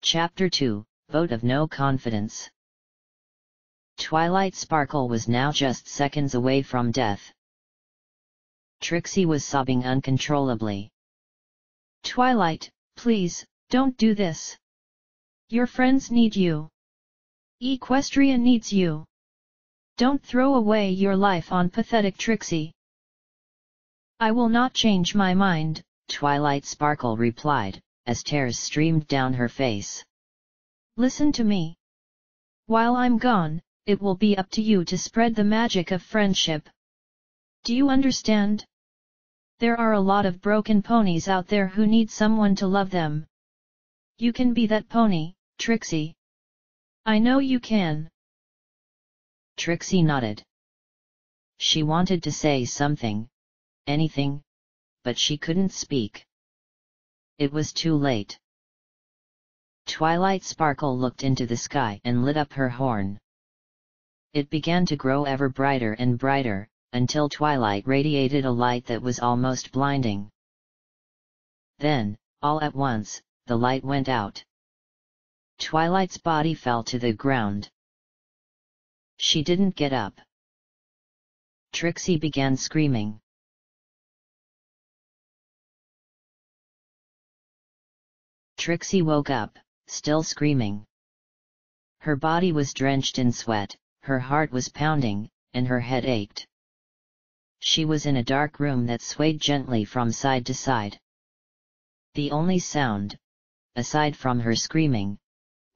Chapter 2, Vote of No Confidence. Twilight Sparkle was now just seconds away from death. Trixie was sobbing uncontrollably. Twilight, please, don't do this. Your friends need you. Equestria needs you. Don't throw away your life on pathetic Trixie. I will not change my mind, Twilight Sparkle replied, as tears streamed down her face. Listen to me. While I'm gone, it will be up to you to spread the magic of friendship. Do you understand? There are a lot of broken ponies out there who need someone to love them. You can be that pony, Trixie. I know you can. Trixie nodded. She wanted to say something, anything, but she couldn't speak. It was too late. Twilight Sparkle looked into the sky and lit up her horn. It began to grow ever brighter and brighter, until Twilight radiated a light that was almost blinding. Then, all at once, the light went out. Twilight's body fell to the ground. She didn't get up. Trixie began screaming. Trixie woke up, still screaming. Her body was drenched in sweat, her heart was pounding, and her head ached. She was in a dark room that swayed gently from side to side. The only sound, aside from her screaming,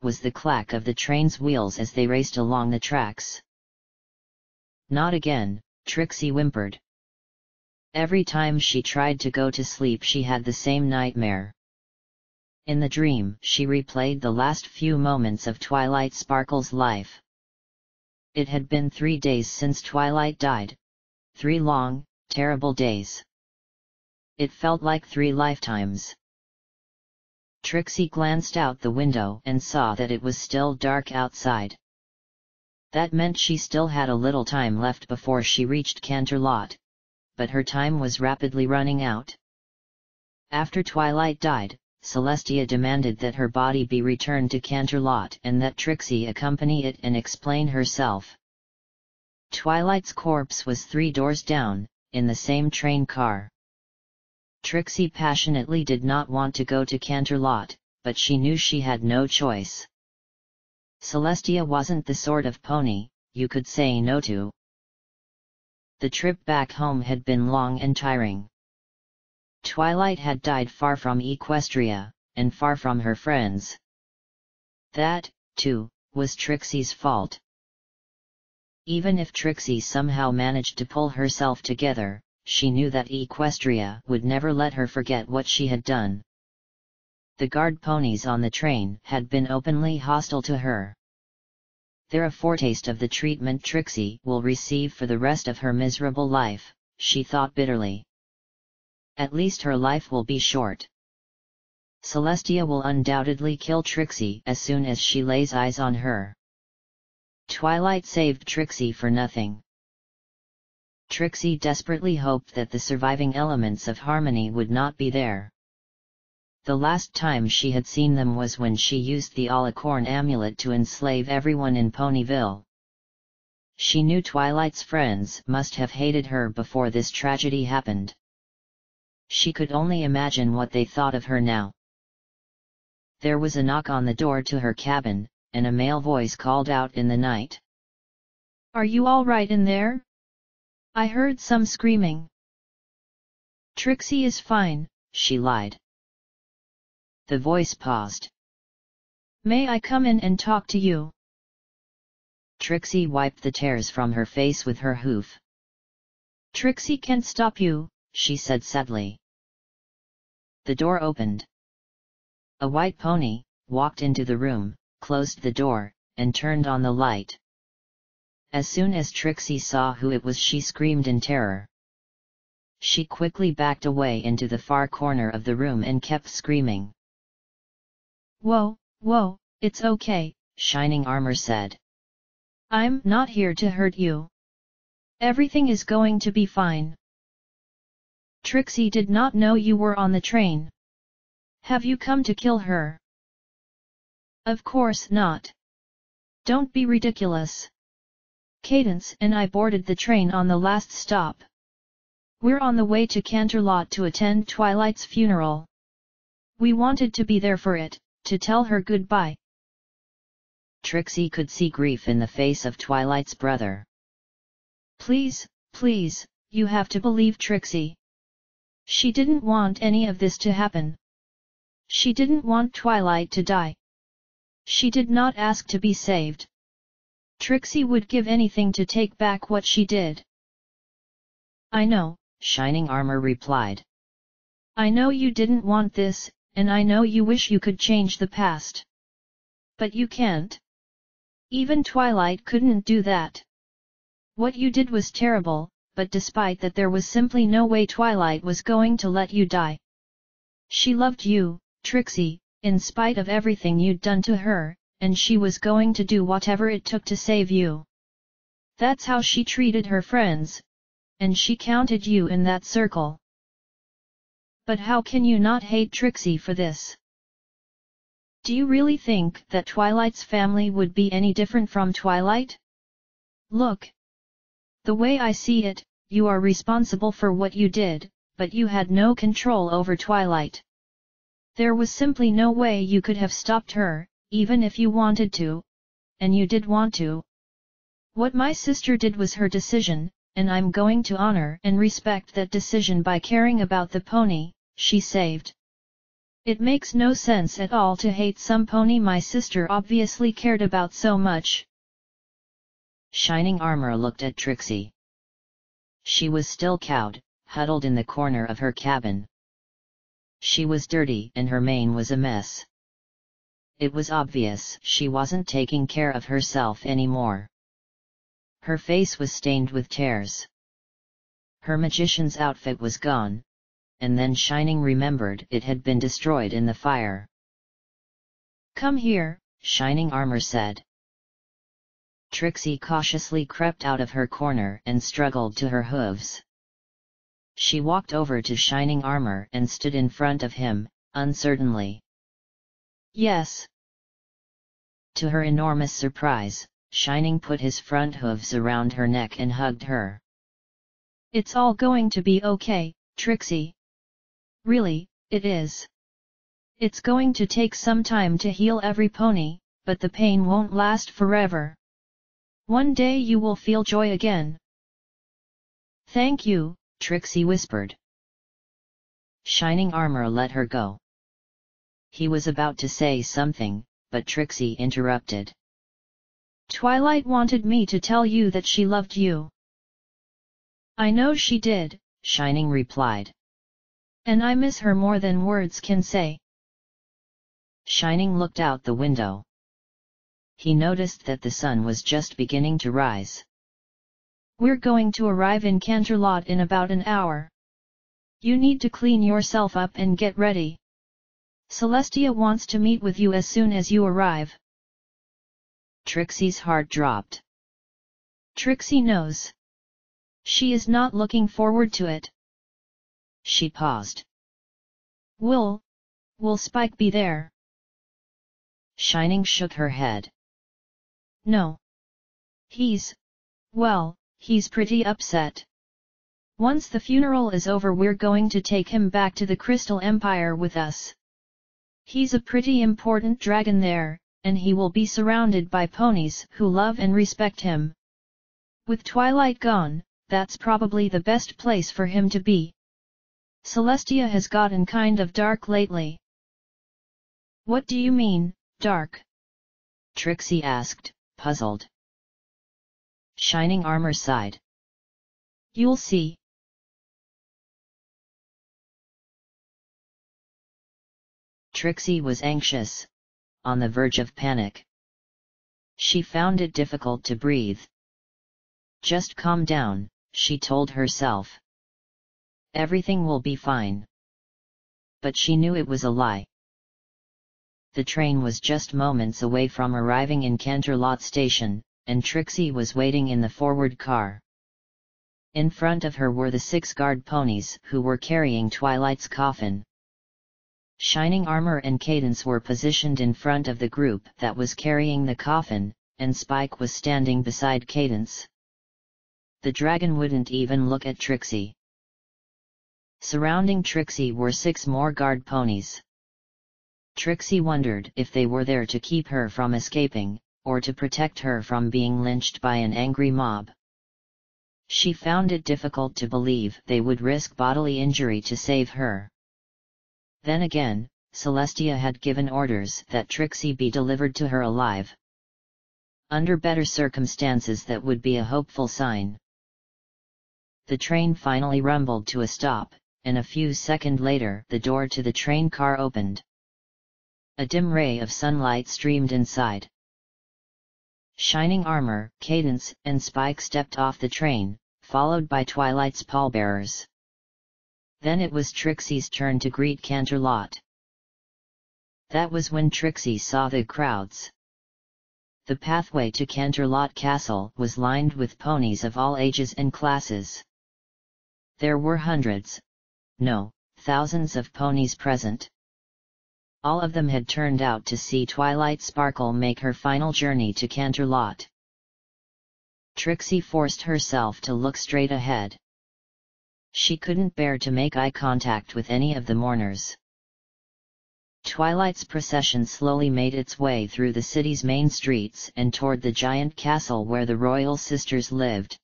was the clack of the train's wheels as they raced along the tracks. Not again, Trixie whimpered. Every time she tried to go to sleep she had the same nightmare. In the dream she replayed the last few moments of Twilight Sparkle's life. It had been 3 days since Twilight died. 3 long, terrible days. It felt like 3 lifetimes. Trixie glanced out the window and saw that it was still dark outside. That meant she still had a little time left before she reached Canterlot, but her time was rapidly running out. After Twilight died, Celestia demanded that her body be returned to Canterlot and that Trixie accompany it and explain herself. Twilight's corpse was 3 doors down, in the same train car. Trixie passionately did not want to go to Canterlot, but she knew she had no choice. Celestia wasn't the sort of pony you could say no to. The trip back home had been long and tiring. Twilight had died far from Equestria, and far from her friends. That, too, was Trixie's fault. Even if Trixie somehow managed to pull herself together, she knew that Equestria would never let her forget what she had done. The guard ponies on the train had been openly hostile to her. They're a foretaste of the treatment Trixie will receive for the rest of her miserable life, she thought bitterly. At least her life will be short. Celestia will undoubtedly kill Trixie as soon as she lays eyes on her. Twilight saved Trixie for nothing. Trixie desperately hoped that the surviving elements of harmony would not be there. The last time she had seen them was when she used the Alicorn amulet to enslave everyone in Ponyville. She knew Twilight's friends must have hated her before this tragedy happened. She could only imagine what they thought of her now. There was a knock on the door to her cabin, and a male voice called out in the night. Are you all right in there? I heard some screaming. Trixie is fine, she lied. The voice paused. May I come in and talk to you? Trixie wiped the tears from her face with her hoof. Trixie can't stop you, she said sadly. The door opened. A white pony walked into the room, closed the door, and turned on the light. As soon as Trixie saw who it was, she screamed in terror. She quickly backed away into the far corner of the room and kept screaming. Whoa, whoa, it's okay, Shining Armor said. I'm not here to hurt you. Everything is going to be fine. Trixie did not know you were on the train. Have you come to kill her? Of course not. Don't be ridiculous. Cadence and I boarded the train on the last stop. We're on the way to Canterlot to attend Twilight's funeral. We wanted to be there for it, to tell her goodbye. Trixie could see grief in the face of Twilight's brother. Please, please, you have to believe Trixie. She didn't want any of this to happen. She didn't want Twilight to die. She did not ask to be saved. Trixie would give anything to take back what she did. I know, Shining Armor replied. I know you didn't want this, and I know you wish you could change the past. But you can't. Even Twilight couldn't do that. What you did was terrible, but despite that there was simply no way Twilight was going to let you die. She loved you, Trixie, in spite of everything you'd done to her, and she was going to do whatever it took to save you. That's how she treated her friends, and she counted you in that circle. But how can you not hate Trixie for this? Do you really think that Twilight's family would be any different from Twilight? Look. The way I see it, you are responsible for what you did, but you had no control over Twilight. There was simply no way you could have stopped her, even if you wanted to, and you did want to. What my sister did was her decision, and I'm going to honor and respect that decision by caring about the pony she saved. It makes no sense at all to hate some pony my sister obviously cared about so much. Shining Armor looked at Trixie. She was still cowed, huddled in the corner of her cabin. She was dirty and her mane was a mess. It was obvious she wasn't taking care of herself anymore. Her face was stained with tears. Her magician's outfit was gone, and then Shining remembered it had been destroyed in the fire. Come here, Shining Armor said. Trixie cautiously crept out of her corner and struggled to her hooves. She walked over to Shining Armor and stood in front of him, uncertainly. Yes. To her enormous surprise, Shining put his front hooves around her neck and hugged her. It's all going to be okay, Trixie. Really, it is. It's going to take some time to heal every pony, but the pain won't last forever. One day you will feel joy again. Thank you, Trixie whispered. Shining Armor let her go. He was about to say something, but Trixie interrupted. Twilight wanted me to tell you that she loved you. I know she did, Shining replied. And I miss her more than words can say. Shining looked out the window. He noticed that the sun was just beginning to rise. We're going to arrive in Canterlot in about an hour. You need to clean yourself up and get ready. Celestia wants to meet with you as soon as you arrive. Trixie's heart dropped. Trixie knows. She is not looking forward to it. She paused. Will Spike be there? Shining shook her head. No. He's pretty upset. Once the funeral is over, we're going to take him back to the Crystal Empire with us. He's a pretty important dragon there, and he will be surrounded by ponies who love and respect him. With Twilight gone, that's probably the best place for him to be. Celestia has gotten kind of dark lately. What do you mean, dark? Trixie asked, puzzled. Shining Armor sighed. You'll see. Trixie was anxious, on the verge of panic. She found it difficult to breathe. Just calm down, she told herself. Everything will be fine. But she knew it was a lie. The train was just moments away from arriving in Canterlot station, and Trixie was waiting in the forward car. In front of her were the 6 guard ponies who were carrying Twilight's coffin. Shining Armor and Cadence were positioned in front of the group that was carrying the coffin, and Spike was standing beside Cadence. The dragon wouldn't even look at Trixie. Surrounding Trixie were 6 more guard ponies. Trixie wondered if they were there to keep her from escaping, or to protect her from being lynched by an angry mob. She found it difficult to believe they would risk bodily injury to save her. Then again, Celestia had given orders that Trixie be delivered to her alive. Under better circumstances that would be a hopeful sign. The train finally rumbled to a stop, and a few seconds later the door to the train car opened. A dim ray of sunlight streamed inside. Shining Armor, Cadence, and Spike stepped off the train, followed by Twilight's pallbearers. Then it was Trixie's turn to greet Canterlot. That was when Trixie saw the crowds. The pathway to Canterlot Castle was lined with ponies of all ages and classes. There were hundreds, no, thousands of ponies present. All of them had turned out to see Twilight Sparkle make her final journey to Canterlot. Trixie forced herself to look straight ahead. She couldn't bear to make eye contact with any of the mourners. Twilight's procession slowly made its way through the city's main streets and toward the giant castle where the royal sisters lived.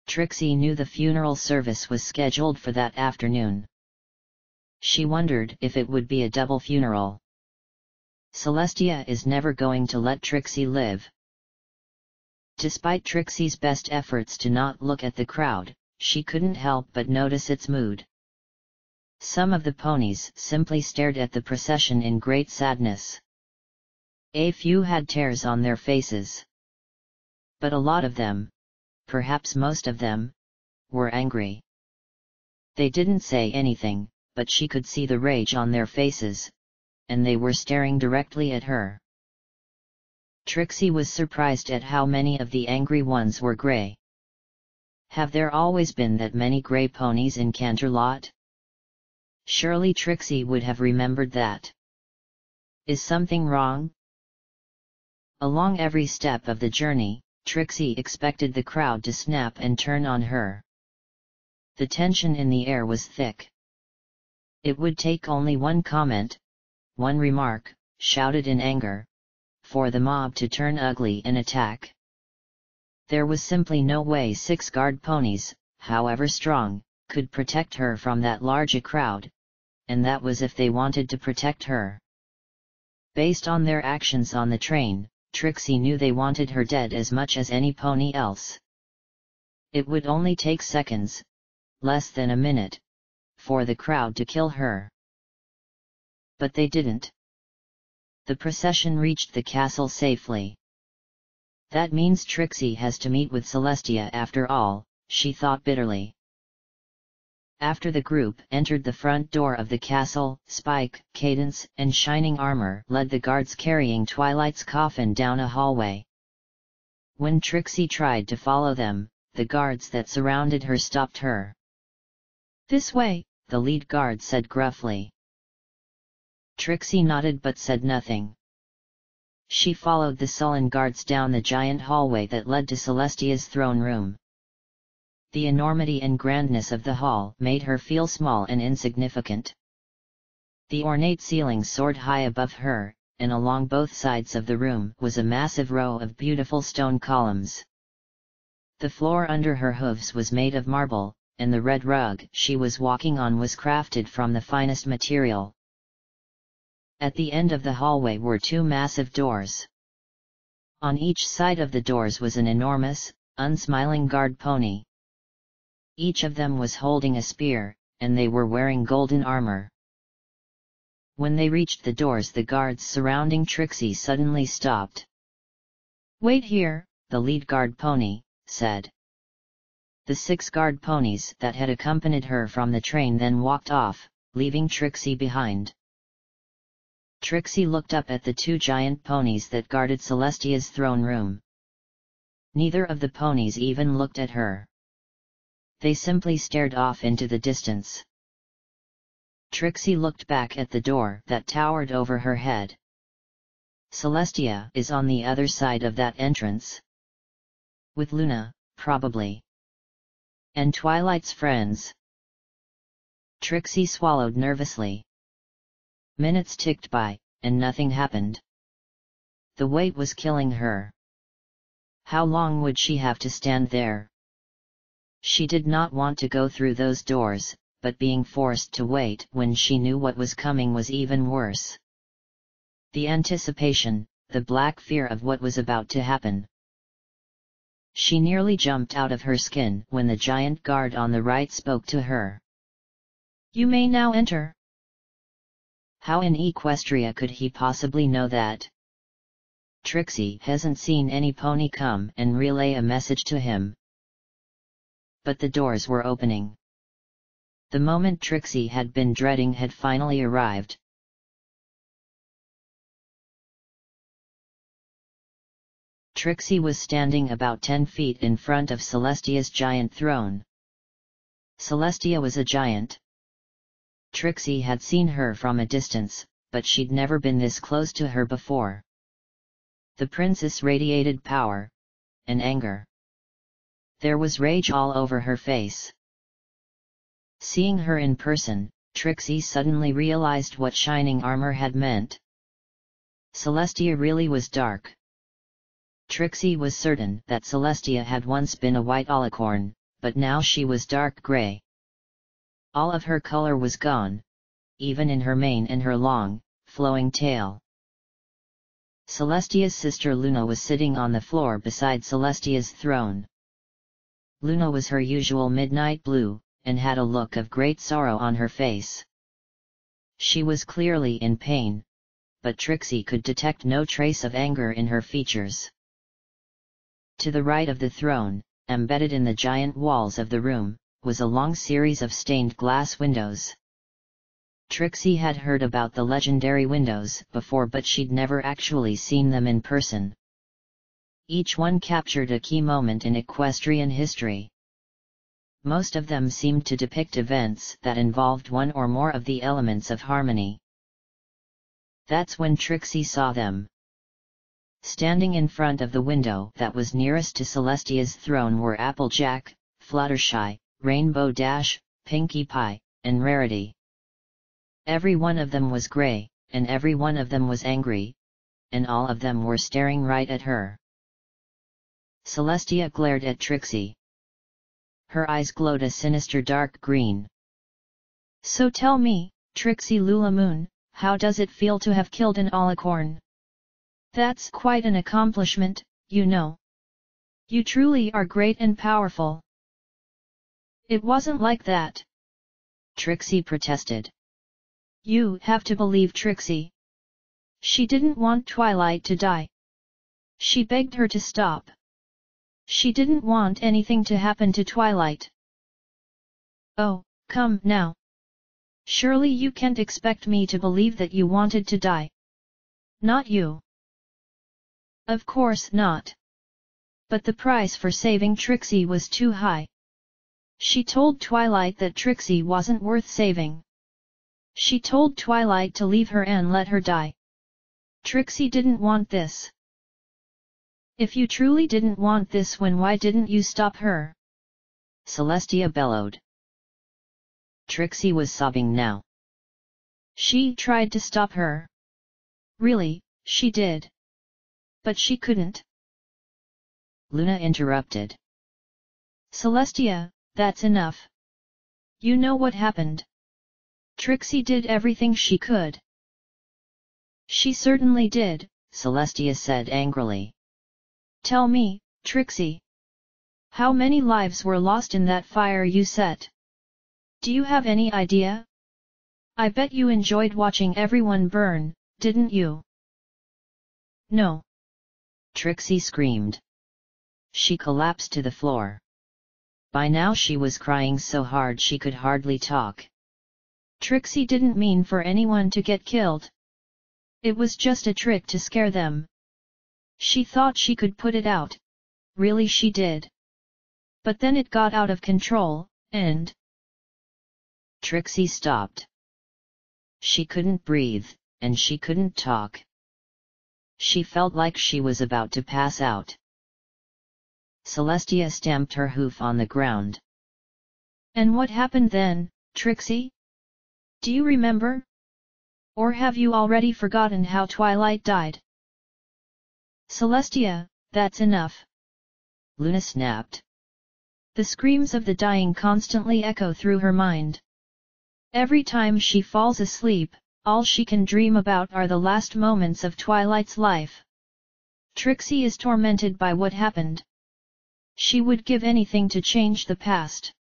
Trixie knew the funeral service was scheduled for that afternoon. She wondered if it would be a double funeral. Celestia is never going to let Trixie live. Despite Trixie's best efforts to not look at the crowd, she couldn't help but notice its mood. Some of the ponies simply stared at the procession in great sadness. A few had tears on their faces. But a lot of them, perhaps most of them, were angry. They didn't say anything, but she could see the rage on their faces, and they were staring directly at her. Trixie was surprised at how many of the angry ones were gray. Have there always been that many gray ponies in Canterlot? Surely Trixie would have remembered that. Is something wrong? Along every step of the journey, Trixie expected the crowd to snap and turn on her. The tension in the air was thick. It would take only one comment, one remark, shouted in anger, for the mob to turn ugly and attack. There was simply no way 6 guard ponies, however strong, could protect her from that large a crowd, and that was if they wanted to protect her. Based on their actions on the train, Trixie knew they wanted her dead as much as any pony else. It would only take seconds, less than a minute, for the crowd to kill her. But they didn't. The procession reached the castle safely. That means Trixie has to meet with Celestia after all, she thought bitterly. After the group entered the front door of the castle, Spike, Cadence, and Shining Armor led the guards carrying Twilight's coffin down a hallway. When Trixie tried to follow them, the guards that surrounded her stopped her. "This way," the lead guard said gruffly. Trixie nodded but said nothing. She followed the sullen guards down the giant hallway that led to Celestia's throne room. The enormity and grandness of the hall made her feel small and insignificant. The ornate ceiling soared high above her, and along both sides of the room was a massive row of beautiful stone columns. The floor under her hooves was made of marble, and the red rug she was walking on was crafted from the finest material. At the end of the hallway were 2 massive doors. On each side of the doors was an enormous, unsmiling guard pony. Each of them was holding a spear, and they were wearing golden armor. When they reached the doors, the guards surrounding Trixie suddenly stopped. "Wait here," the lead guard pony said. The 6 guard ponies that had accompanied her from the train then walked off, leaving Trixie behind. Trixie looked up at the 2 giant ponies that guarded Celestia's throne room. Neither of the ponies even looked at her. They simply stared off into the distance. Trixie looked back at the door that towered over her head. Celestia is on the other side of that entrance. With Luna, probably. And Twilight's friends. Trixie swallowed nervously. Minutes ticked by, and nothing happened. The wait was killing her. How long would she have to stand there? She did not want to go through those doors, but being forced to wait when she knew what was coming was even worse. The anticipation, the black fear of what was about to happen. She nearly jumped out of her skin when the giant guard on the right spoke to her. You may now enter. How in Equestria could he possibly know that? Trixie hasn't seen any pony come and relay a message to him. But the doors were opening. The moment Trixie had been dreading had finally arrived. Trixie was standing about 10 feet in front of Celestia's giant throne. Celestia was a giant. Trixie had seen her from a distance, but she'd never been this close to her before. The princess radiated power and anger. There was rage all over her face. Seeing her in person, Trixie suddenly realized what shining armor had meant. Celestia really was dark. Trixie was certain that Celestia had once been a white alicorn, but now she was dark gray. All of her color was gone, even in her mane and her long, flowing tail. Celestia's sister Luna was sitting on the floor beside Celestia's throne. Luna was her usual midnight blue, and had a look of great sorrow on her face. She was clearly in pain, but Trixie could detect no trace of anger in her features. To the right of the throne, embedded in the giant walls of the room, was a long series of stained glass windows. Trixie had heard about the legendary windows before, but she'd never actually seen them in person. Each one captured a key moment in equestrian history. Most of them seemed to depict events that involved one or more of the elements of harmony. That's when Trixie saw them. Standing in front of the window that was nearest to Celestia's throne were Applejack, Fluttershy, Rainbow Dash, Pinkie Pie, and Rarity. Every one of them was gray, and every one of them was angry, and all of them were staring right at her. Celestia glared at Trixie. Her eyes glowed a sinister dark green. So tell me, Trixie Lulamoon, how does it feel to have killed an alicorn? That's quite an accomplishment, you know. You truly are great and powerful. It wasn't like that. Trixie protested. You have to believe Trixie. She didn't want Twilight to die. She begged her to stop. She didn't want anything to happen to Twilight. Oh, come now. Surely you can't expect me to believe that you wanted to die. Not you. Of course not. But the price for saving Trixie was too high. She told Twilight that Trixie wasn't worth saving. She told Twilight to leave her and let her die. Trixie didn't want this. If you truly didn't want this, why didn't you stop her? Celestia bellowed. Trixie was sobbing now. She tried to stop her. Really, she did. But she couldn't. Luna interrupted. Celestia, that's enough. You know what happened. Trixie did everything she could. She certainly did, Celestia said angrily. Tell me, Trixie. How many lives were lost in that fire you set? Do you have any idea? I bet you enjoyed watching everyone burn, didn't you? No. Trixie screamed. She collapsed to the floor. By now she was crying so hard she could hardly talk. Trixie didn't mean for anyone to get killed. It was just a trick to scare them. She thought she could put it out. Really she did. But then it got out of control, and... Trixie stopped. She couldn't breathe, and she couldn't talk. She felt like she was about to pass out. Celestia stamped her hoof on the ground. And what happened then, Trixie? Do you remember? Or have you already forgotten how Twilight died? Celestia, that's enough. Luna snapped. The screams of the dying constantly echo through her mind. Every time she falls asleep, all she can dream about are the last moments of Twilight's life. Trixie is tormented by what happened. She would give anything to change the past.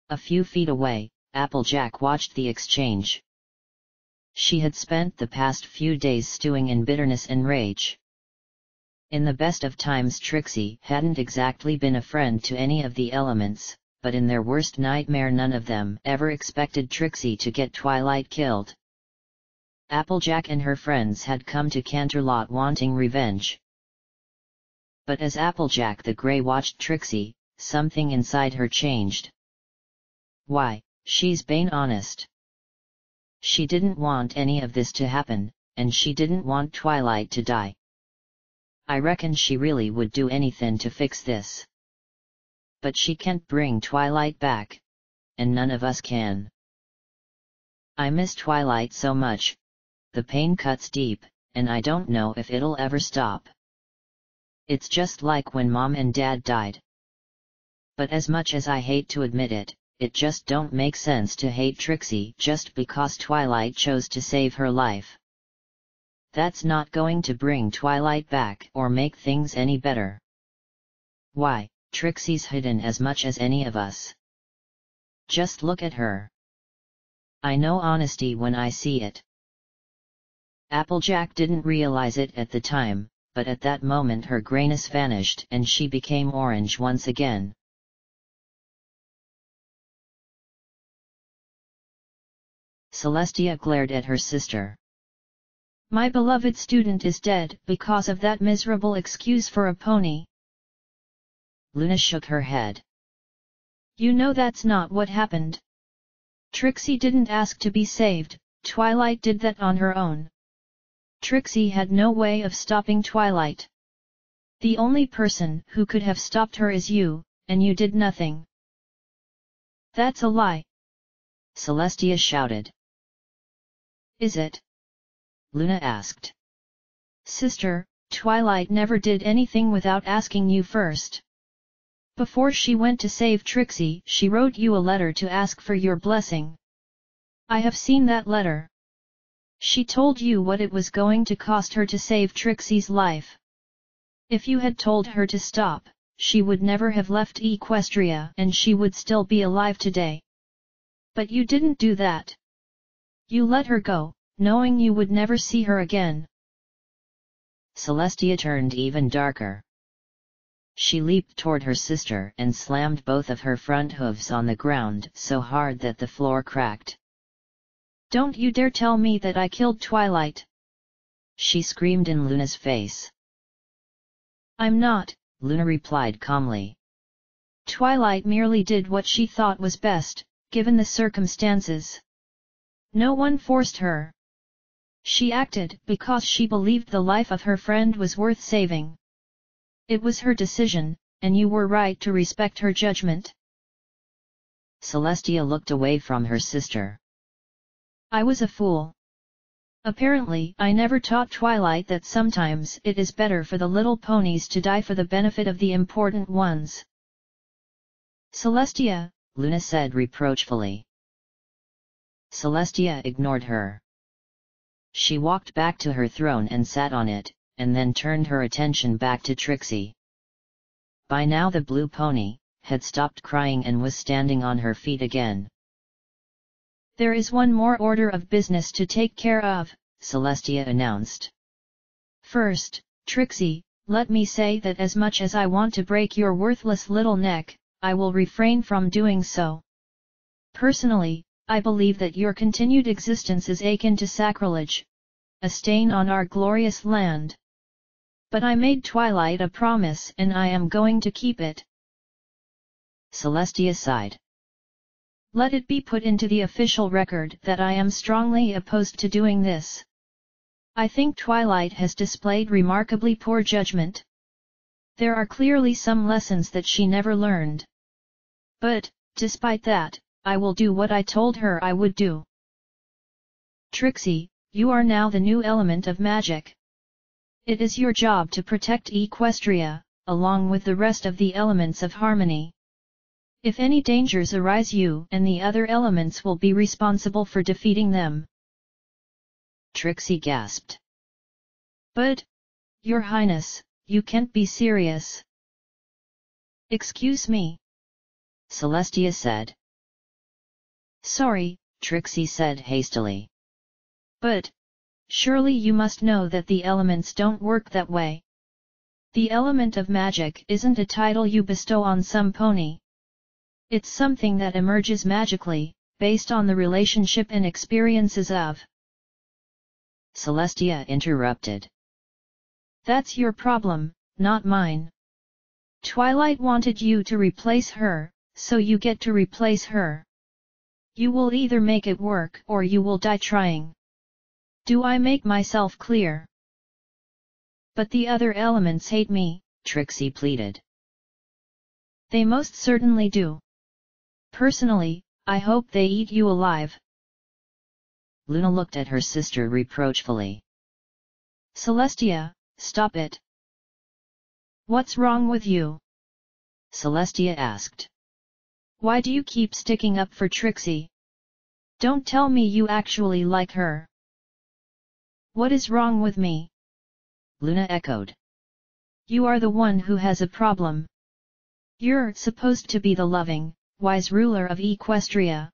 A few feet away, Applejack watched the exchange. She had spent the past few days stewing in bitterness and rage. In the best of times Trixie hadn't exactly been a friend to any of the elements, but in their worst nightmare none of them ever expected Trixie to get Twilight killed. Applejack and her friends had come to Canterlot wanting revenge. But as Applejack the Grey watched Trixie, something inside her changed. Why, she's bane honest. She didn't want any of this to happen, and she didn't want Twilight to die. I reckon she really would do anything to fix this. But she can't bring Twilight back. And none of us can. I miss Twilight so much. The pain cuts deep, and I don't know if it'll ever stop. It's just like when Mom and Dad died. But as much as I hate to admit it, it just don't make sense to hate Trixie just because Twilight chose to save her life. That's not going to bring Twilight back or make things any better. Why, Trixie's hidden as much as any of us. Just look at her. I know honesty when I see it. Applejack didn't realize it at the time, but at that moment her grayness vanished and she became orange once again. Celestia glared at her sister. My beloved student is dead because of that miserable excuse for a pony. Luna shook her head. You know that's not what happened. Trixie didn't ask to be saved, Twilight did that on her own. Trixie had no way of stopping Twilight. The only person who could have stopped her is you, and you did nothing. That's a lie. Celestia shouted. Is it? Luna asked. Sister, Twilight never did anything without asking you first. Before she went to save Trixie, she wrote you a letter to ask for your blessing. I have seen that letter. She told you what it was going to cost her to save Trixie's life. If you had told her to stop, she would never have left Equestria and she would still be alive today. But you didn't do that. You let her go, knowing you would never see her again. Celestia turned even darker. She leaped toward her sister and slammed both of her front hooves on the ground so hard that the floor cracked. Don't you dare tell me that I killed Twilight! She screamed in Luna's face. I'm not, Luna replied calmly. Twilight merely did what she thought was best, given the circumstances. No one forced her. She acted because she believed the life of her friend was worth saving. It was her decision, and you were right to respect her judgment. Celestia looked away from her sister. I was a fool. Apparently, I never taught Twilight that sometimes it is better for the little ponies to die for the benefit of the important ones. Celestia, Luna said reproachfully. Celestia ignored her. She walked back to her throne and sat on it, and then turned her attention back to Trixie. By now the blue pony had stopped crying and was standing on her feet again. There is one more order of business to take care of, Celestia announced. First, Trixie, let me say that as much as I want to break your worthless little neck, I will refrain from doing so. Personally, I believe that your continued existence is akin to sacrilege, a stain on our glorious land. But I made Twilight a promise and I am going to keep it. Celestia sighed. Let it be put into the official record that I am strongly opposed to doing this. I think Twilight has displayed remarkably poor judgment. There are clearly some lessons that she never learned. But, despite that, I will do what I told her I would do. Trixie, you are now the new element of magic. It is your job to protect Equestria, along with the rest of the elements of harmony. If any dangers arise, you and the other elements will be responsible for defeating them. Trixie gasped. But, Your Highness, you can't be serious. Excuse me, Celestia said. Sorry, Trixie said hastily. But, surely you must know that the elements don't work that way. The element of magic isn't a title you bestow on some pony. It's something that emerges magically, based on the relationship and experiences of. Celestia interrupted. That's your problem, not mine. Twilight wanted you to replace her, so you get to replace her. You will either make it work or you will die trying. Do I make myself clear? But the other elements hate me, Trixie pleaded. They most certainly do. Personally, I hope they eat you alive. Luna looked at her sister reproachfully. Celestia, stop it. What's wrong with you? Celestia asked. Why do you keep sticking up for Trixie? Don't tell me you actually like her. What is wrong with me? Luna echoed. You are the one who has a problem. You're supposed to be the loving, wise ruler of Equestria.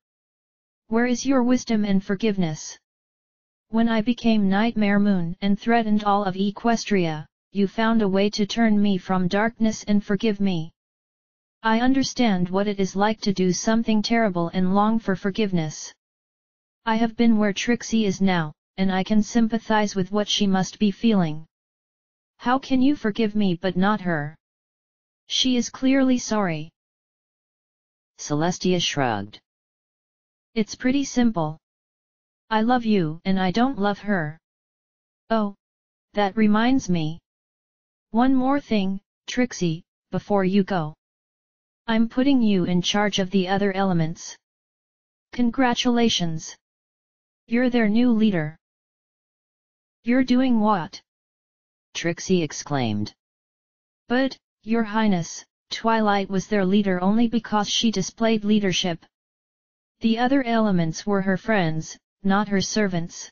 Where is your wisdom and forgiveness? When I became Nightmare Moon and threatened all of Equestria, you found a way to turn me from darkness and forgive me. I understand what it is like to do something terrible and long for forgiveness. I have been where Trixie is now, and I can sympathize with what she must be feeling. How can you forgive me but not her? She is clearly sorry. Celestia shrugged. It's pretty simple. I love you and I don't love her. Oh, that reminds me. One more thing, Trixie, before you go. I'm putting you in charge of the other elements. Congratulations. You're their new leader. You're doing what? Trixie exclaimed. But, Your Highness, Twilight was their leader only because she displayed leadership. The other elements were her friends, not her servants.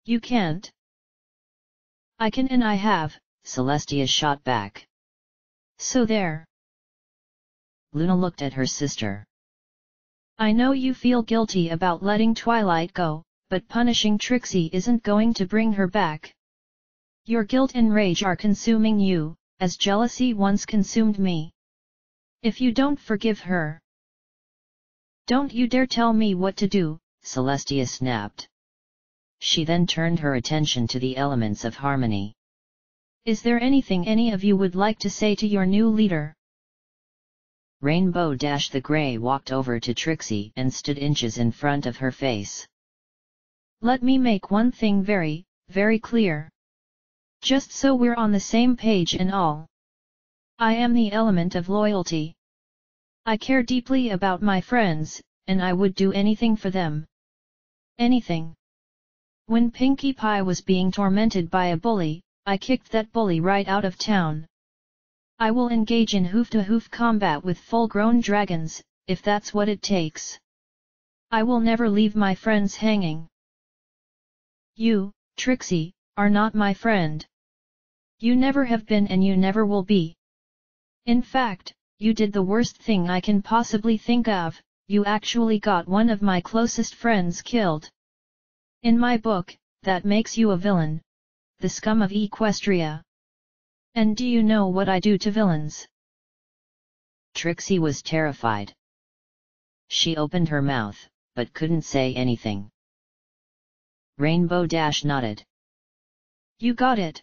You can't. I can and I have, Celestia shot back. So there. Luna looked at her sister. I know you feel guilty about letting Twilight go, but punishing Trixie isn't going to bring her back. Your guilt and rage are consuming you, as jealousy once consumed me. If you don't forgive her, don't you dare tell me what to do, Celestia snapped. She then turned her attention to the elements of harmony. Is there anything any of you would like to say to your new leader? Rainbow the Grey walked over to Trixie and stood inches in front of her face. Let me make one thing very, very clear. Just so we're on the same page and all. I am the element of loyalty. I care deeply about my friends, and I would do anything for them. Anything. When Pinkie Pie was being tormented by a bully, I kicked that bully right out of town. I will engage in hoof-to-hoof combat with full-grown dragons, if that's what it takes. I will never leave my friends hanging. You, Trixie, are not my friend. You never have been and you never will be. In fact, you did the worst thing I can possibly think of, you actually got one of my closest friends killed. In my book, that makes you a villain. The scum of Equestria. And do you know what I do to villains? Trixie was terrified. She opened her mouth, but couldn't say anything. Rainbow nodded. You got it.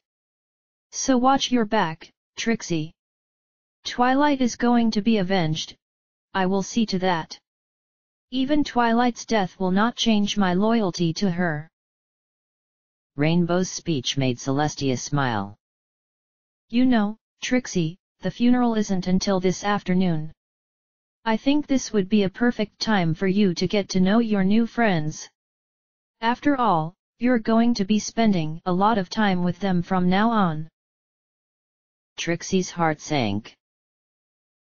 So watch your back, Trixie. Twilight is going to be avenged. I will see to that. Even Twilight's death will not change my loyalty to her. Rainbow's speech made Celestia smile. You know, Trixie, the funeral isn't until this afternoon. I think this would be a perfect time for you to get to know your new friends. After all, you're going to be spending a lot of time with them from now on. Trixie's heart sank.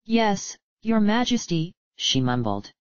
Yes, Your Majesty, she mumbled.